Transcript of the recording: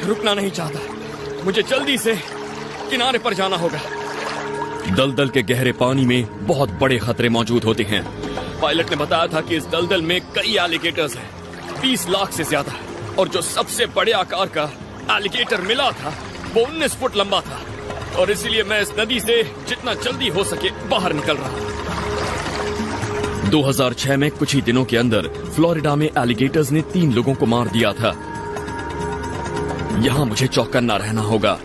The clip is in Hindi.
रुकना नहीं चाहता। मुझे जल्दी से किनारे पर जाना होगा। दलदल के गहरे पानी में बहुत बड़े खतरे मौजूद होते हैं। पायलट ने बताया था कि इस दलदल में कई एलिगेटर्स हैं, 20 लाख से ज्यादा, और जो सबसे बड़े आकार का एलिगेटर मिला था वो 19 फुट लंबा था, और इसीलिए मैं इस नदी से जितना जल्दी हो सके बाहर निकल रहा हूं। 2006 में कुछ ही दिनों के अंदर फ्लोरिडा में एलिगेटर्स ने 3 लोगों को मार दिया था। यहां मुझे चौकन्ना रहना होगा।